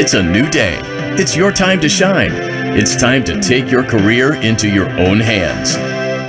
It's a new day. It's your time to shine. It's time to take your career into your own hands.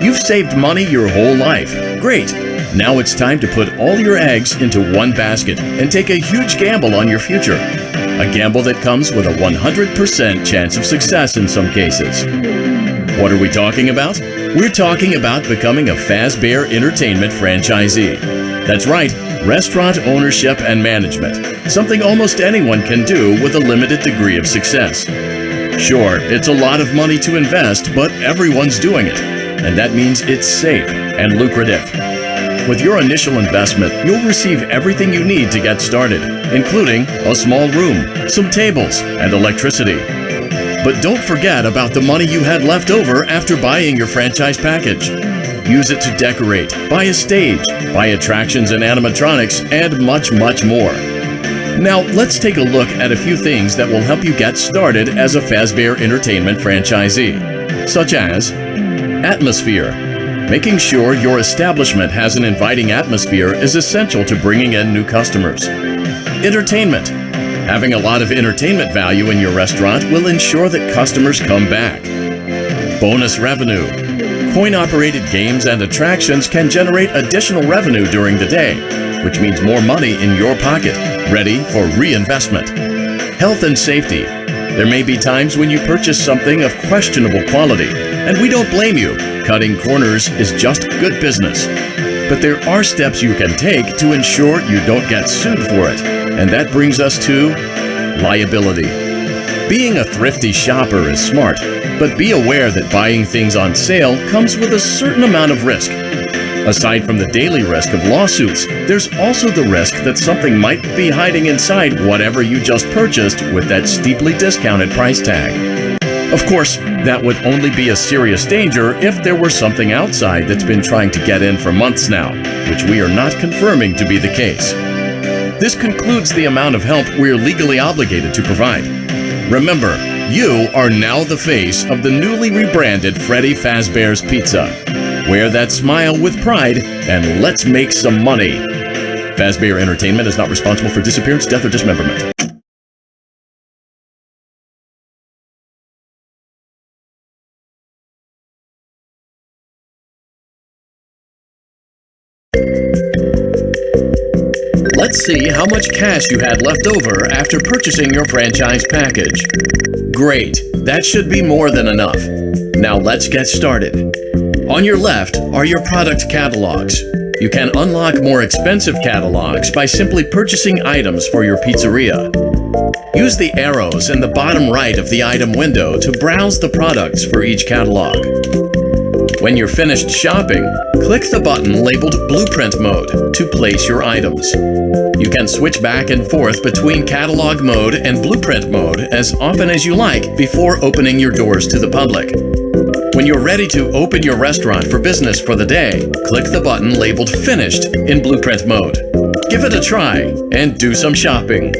You've saved money your whole life. Great. Now it's time to put all your eggs into one basket and take a huge gamble on your future. A gamble that comes with a 100% chance of success in some cases. What are we talking about? We're talking about becoming a Fazbear Entertainment franchisee. That's right, restaurant ownership and management. Something almost anyone can do with a limited degree of success. Sure, it's a lot of money to invest, but everyone's doing it. And that means it's safe and lucrative. With your initial investment, you'll receive everything you need to get started, including a small room, some tables, and electricity. But don't forget about the money you had left over after buying your franchise package. Use it to decorate, buy a stage, buy attractions and animatronics, and much, much more. Now, let's take a look at a few things that will help you get started as a Fazbear Entertainment franchisee, such as atmosphere. Making sure your establishment has an inviting atmosphere is essential to bringing in new customers. Entertainment. Having a lot of entertainment value in your restaurant will ensure that customers come back. Bonus revenue. Coin-operated games and attractions can generate additional revenue during the day, which means more money in your pocket, ready for reinvestment. Health and safety. There may be times when you purchase something of questionable quality, and we don't blame you. Cutting corners is just good business. But there are steps you can take to ensure you don't get sued for it, and that brings us to liability. Being a thrifty shopper is smart, but be aware that buying things on sale comes with a certain amount of risk. Aside from the daily risk of lawsuits, there's also the risk that something might be hiding inside whatever you just purchased with that steeply discounted price tag. Of course, that would only be a serious danger if there were something outside that's been trying to get in for months now, which we are not confirming to be the case. This concludes the amount of help we're legally obligated to provide. Remember, you are now the face of the newly rebranded Freddy Fazbear's Pizza. Wear that smile with pride, and let's make some money. Fazbear Entertainment is not responsible for disappearance, death, or dismemberment. Let's see how much cash you had left over after purchasing your franchise package. Great, that should be more than enough. Now let's get started. On your left are your product catalogs. You can unlock more expensive catalogs by simply purchasing items for your pizzeria. Use the arrows in the bottom right of the item window to browse the products for each catalog. When you're finished shopping, click the button labeled Blueprint Mode to place your items. You can switch back and forth between Catalog Mode and Blueprint Mode as often as you like before opening your doors to the public. When you're ready to open your restaurant for business for the day, click the button labeled Finished in Blueprint Mode. Give it a try and do some shopping.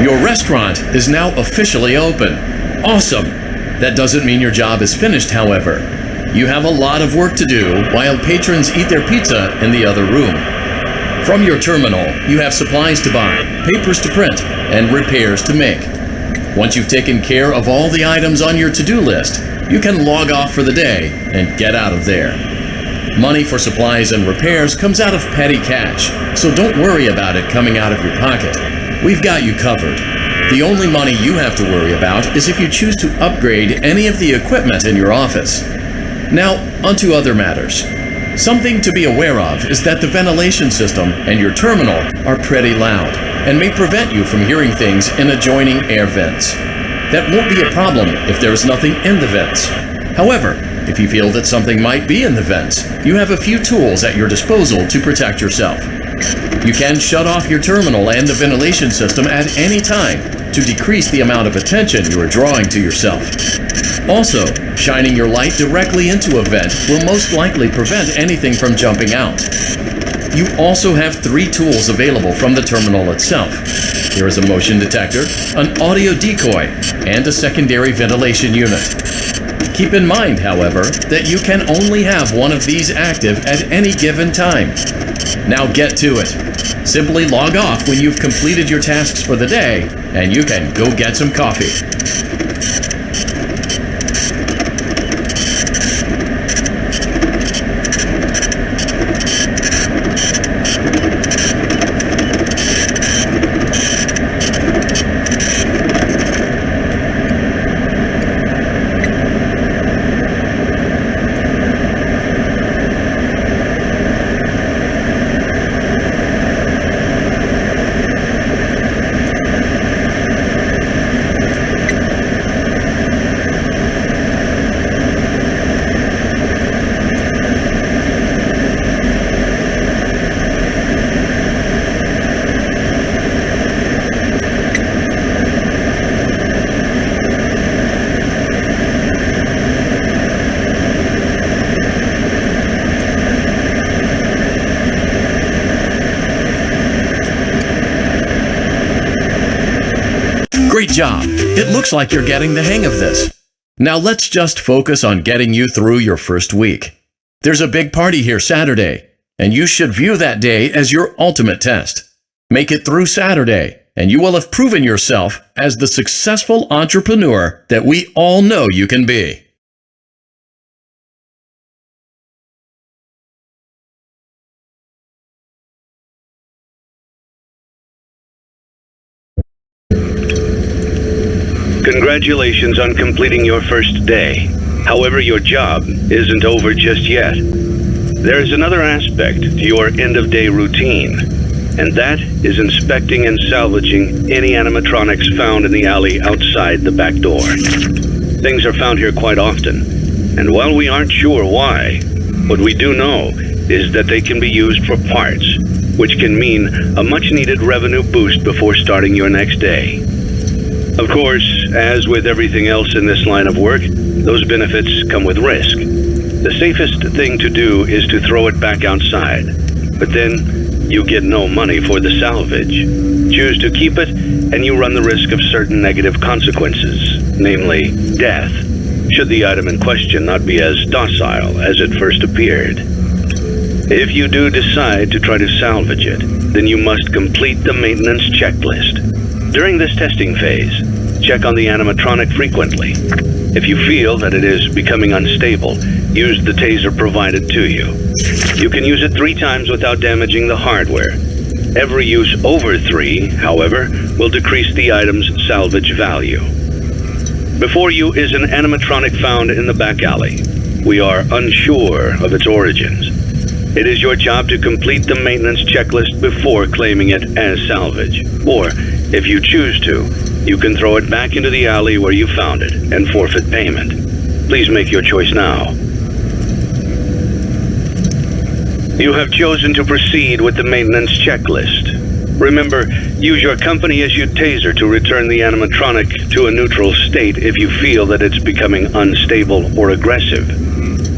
Your restaurant is now officially open. Awesome! That doesn't mean your job is finished, however. You have a lot of work to do while patrons eat their pizza in the other room. From your terminal, you have supplies to buy, papers to print, and repairs to make. Once you've taken care of all the items on your to-do list, you can log off for the day and get out of there. Money for supplies and repairs comes out of petty cash, so don't worry about it coming out of your pocket. We've got you covered. The only money you have to worry about is if you choose to upgrade any of the equipment in your office. Now, onto other matters. Something to be aware of is that the ventilation system and your terminal are pretty loud and may prevent you from hearing things in adjoining air vents. That won't be a problem if there is nothing in the vents. However, if you feel that something might be in the vents, you have a few tools at your disposal to protect yourself. You can shut off your terminal and the ventilation system at any time to decrease the amount of attention you are drawing to yourself. Also, shining your light directly into a vent will most likely prevent anything from jumping out. You also have 3 tools available from the terminal itself. There is a motion detector, an audio decoy, and a secondary ventilation unit. Keep in mind, however, that you can only have one of these active at any given time. Now get to it. Simply log off when you've completed your tasks for the day, and you can go get some coffee. Great job! It looks like you're getting the hang of this. Now let's just focus on getting you through your first week. There's a big party here Saturday, and you should view that day as your ultimate test. Make it through Saturday, and you will have proven yourself as the successful entrepreneur that we all know you can be. Congratulations on completing your first day. However, your job isn't over just yet. There is another aspect to your end-of-day routine, and that is inspecting and salvaging any animatronics found in the alley outside the back door. Things are found here quite often, and while we aren't sure why, what we do know is that they can be used for parts, which can mean a much-needed revenue boost before starting your next day. Of course, as with everything else in this line of work, those benefits come with risk. The safest thing to do is to throw it back outside, but then you get no money for the salvage. Choose to keep it, and you run the risk of certain negative consequences, namely death, should the item in question not be as docile as it first appeared. If you do decide to try to salvage it, then you must complete the maintenance checklist. During this testing phase, check on the animatronic frequently. If you feel that it is becoming unstable, use the taser provided to you. You can use it 3 times without damaging the hardware. Every use over 3, however, will decrease the item's salvage value. Before you is an animatronic found in the back alley. We are unsure of its origins. It is your job to complete the maintenance checklist before claiming it as salvage. Or, If you choose to, you can throw it back into the alley where you found it and forfeit payment. Please make your choice now. You have chosen to proceed with the maintenance checklist. Remember, use your company-issued taser to return the animatronic to a neutral state if you feel that it's becoming unstable or aggressive.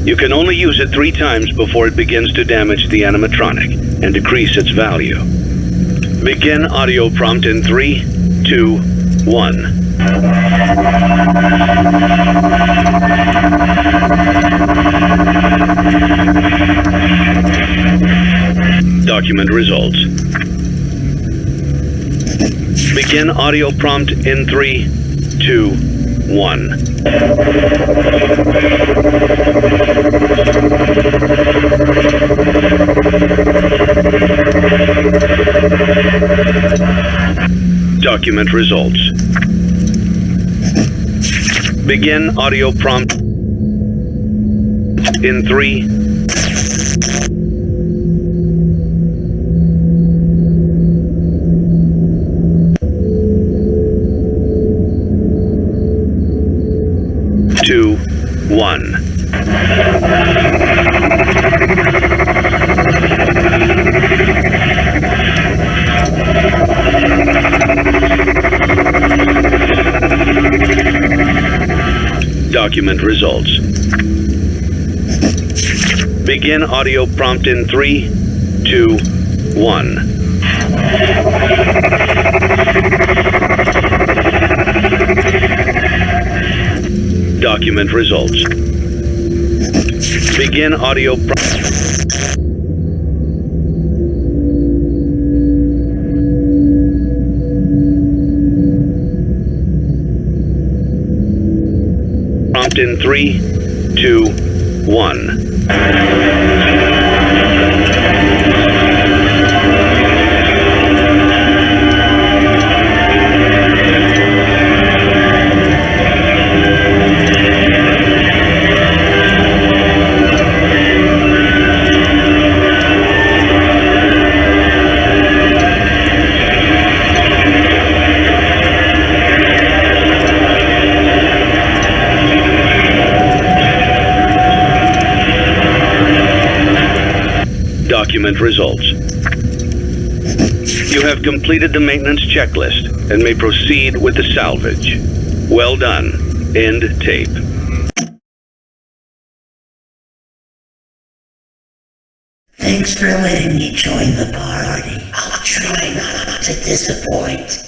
You can only use it 3 times before it begins to damage the animatronic and decrease its value. Begin audio prompt in 3, 2, 1. Document results. Begin audio prompt in 3, 2, 1. Document results. Begin audio prompt in 3, 2, 1. Document results. Begin audio prompt in 3, 2, 1. Document results. Begin audio prompt in 3, 2, 1. Document results. You have completed the maintenance checklist and may proceed with the salvage. Well done. End tape. Thanks for letting me join the party. I'll try not to disappoint.